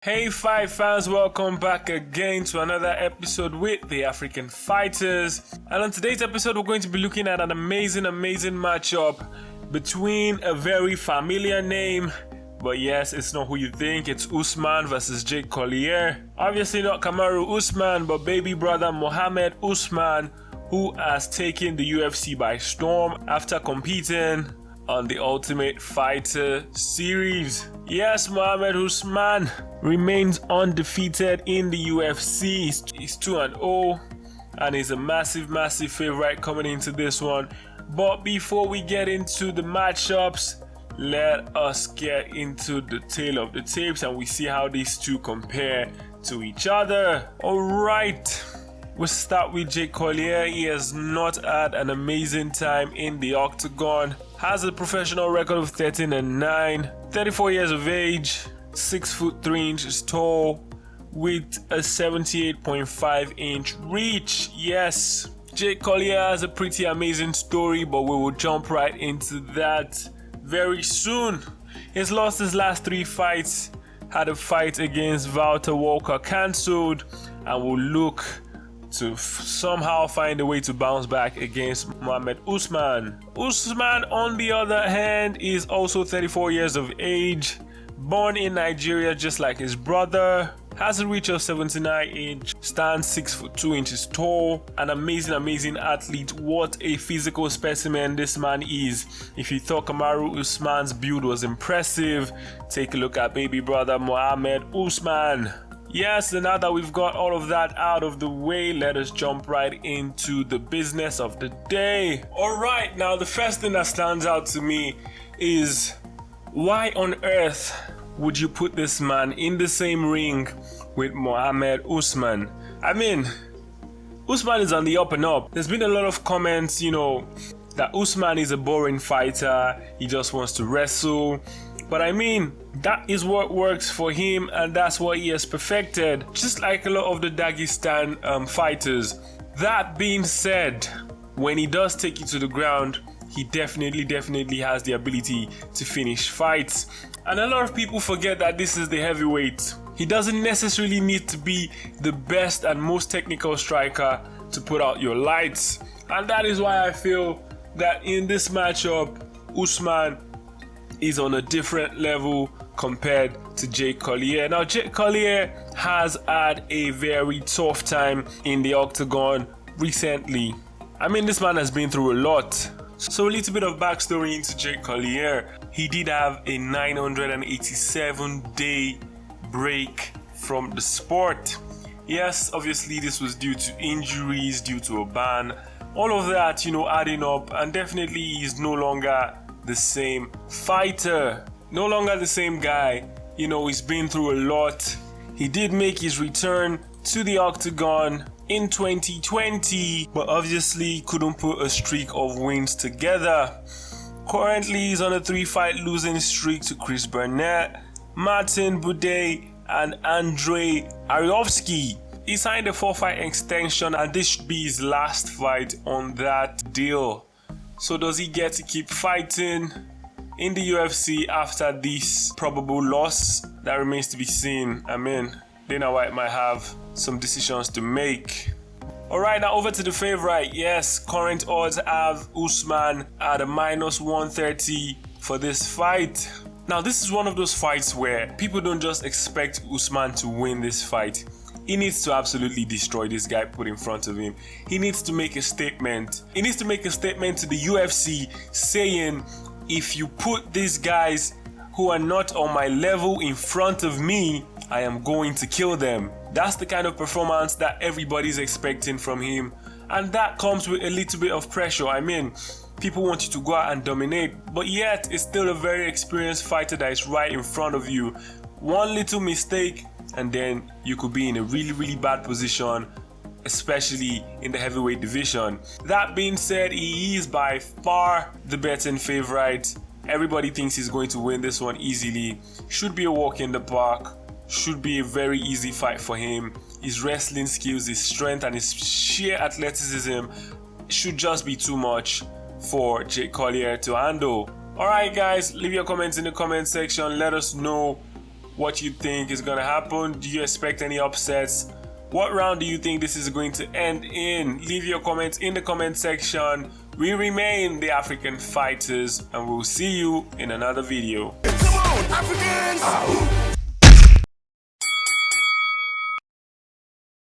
Hey fight fans, welcome back again to another episode with the African Fighters. And on today's episode, we're going to be looking at an amazing matchup between a very familiar name. But yes, it's not who you think. It's Usman versus Jake Collier. Obviously not Kamaru Usman, but baby brother Mohammed Usman, who has taken the UFC by storm after competing on the Ultimate Fighter series. Yes, Mohammed Usman remains undefeated in the UFC. He's 2-0 and he's a massive favorite coming into this one. But before we get into the matchups, let us get into the tale of the tapes and we see how these two compare to each other. Alright, we'll start with Jake Collier. He has not had an amazing time in the octagon. Has a professional record of 13-9, 34 years of age, 6 foot 3 inches tall, with a 78.5 inch reach. Yes, Jake Collier has a pretty amazing story, but we will jump right into that very soon. He's lost his last 3 fights, had a fight against Walter Walker cancelled, and will look to somehow find a way to bounce back against Mohammed Usman. Usman, on the other hand, is also 34 years of age, born in Nigeria just like his brother, has a reach of 79 inch, stands 6 foot 2 inches tall, an amazing athlete. What a physical specimen this man is. If you thought Kamaru Usman's build was impressive, take a look at baby brother Mohammed Usman. Yes, and now that we've got all of that out of the way, let us jump right into the business of the day. Alright, now the first thing that stands out to me is, why on earth would you put this man in the same ring with Mohammed Usman? I mean, Usman is on the up and up. There's been a lot of comments, that Usman is a boring fighter, he just wants to wrestle. But I mean, that is what works for him and that's what he has perfected, just like a lot of the Dagestan fighters. That being said, when he does take you to the ground, he definitely has the ability to finish fights. And a lot of people forget that this is the heavyweight. He doesn't necessarily need to be the best and most technical striker to put out your lights. And that is why I feel that in this matchup, Usman is on a different level compared to Jake Collier. Now, Jake Collier has had a very tough time in the octagon recently. I mean, this man has been through a lot. So a little bit of backstory into Jake Collier. He did have a 987-day break from the sport. Yes, obviously this was due to injuries, due to a ban, all of that, adding up, and definitely he's no longer the same fighter, no longer the same guy. He's been through a lot. He did make his return to the octagon in 2020, but obviously couldn't put a streak of wins together. Currently, he's on a 3-fight losing streak to Chris Burnett, Martin Buday, and Andrei Arlovsky. He signed a 4-fight extension, and this should be his last fight on that deal. So does he get to keep fighting in the UFC after this probable loss? That remains to be seen. I mean, Dana White might have some decisions to make. Alright, now over to the favorite. Yes, current odds have Usman at a -130 for this fight. Now, this is one of those fights where people don't just expect Usman to win this fight. He needs to absolutely destroy this guy put in front of him. He needs to make a statement. He needs to make a statement to the UFC saying, if you put these guys who are not on my level in front of me, I am going to kill them. That's the kind of performance that everybody's expecting from him. And that comes with a little bit of pressure. I mean, people want you to go out and dominate, but yet it's still a very experienced fighter that is right in front of you. One little mistake and then you could be in a really bad position, especially in the heavyweight division. That being said, he is by far the betting favorite. Everybody thinks he's going to win this one easily. Should be a walk in the park. Should be a very easy fight for him. His wrestling skills, his strength, and his sheer athleticism should just be too much for Jake Collier to handle. Alright guys, leave your comments in the comment section. Let us know what you think is gonna happen. Do you expect any upsets? What round do you think this is going to end in? Leave your comments in the comment section. We remain the African Fighters, and we'll see you in another video. Come on, Africans!